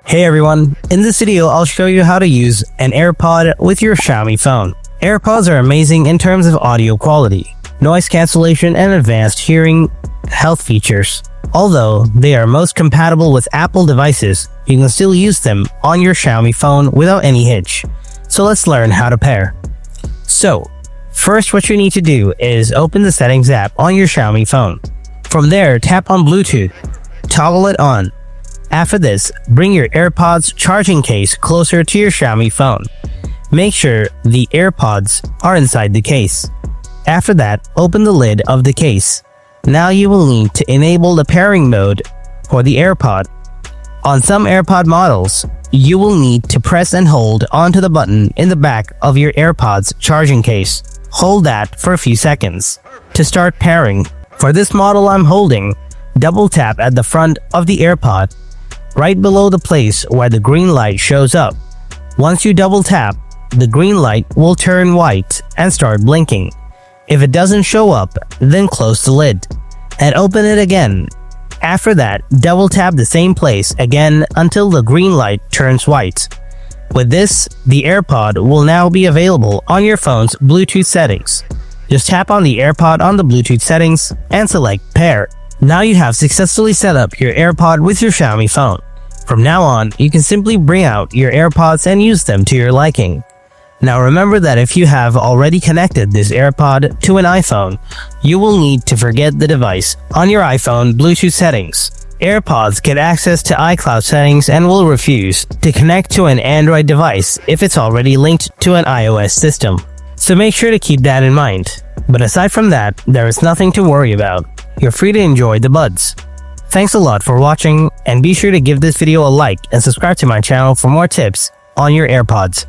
Hey everyone, in this video I'll show you how to use an AirPod with your Xiaomi phone. AirPods are amazing in terms of audio quality, noise cancellation, and advanced hearing health features. Although they are most compatible with Apple devices, you can still use them on your Xiaomi phone without any hitch. So let's learn how to pair. So, first what you need to do is open the settings app on your Xiaomi phone. From there, tap on Bluetooth, toggle it on. After this, bring your AirPods charging case closer to your Xiaomi phone. Make sure the AirPods are inside the case. After that, open the lid of the case. Now you will need to enable the pairing mode for the AirPod. On some AirPod models, you will need to press and hold onto the button in the back of your AirPods charging case. Hold that for a few seconds. To start pairing, for this model I'm holding, double tap at the front of the AirPod, right below the place where the green light shows up. Once you double tap, the green light will turn white and start blinking. If it doesn't show up, then close the lid and open it again. After that, double tap the same place again until the green light turns white. With this, the AirPod will now be available on your phone's Bluetooth settings. Just tap on the AirPod on the Bluetooth settings and select Pair. Now you have successfully set up your AirPod with your Xiaomi phone. From now on, you can simply bring out your AirPods and use them to your liking. Now remember that if you have already connected this AirPod to an iPhone, you will need to forget the device on your iPhone Bluetooth settings. AirPods get access to iCloud settings and will refuse to connect to an Android device if it's already linked to an iOS system. So make sure to keep that in mind. But aside from that, there is nothing to worry about. You're free to enjoy the buds. Thanks a lot for watching, and be sure to give this video a like and subscribe to my channel for more tips on your AirPods.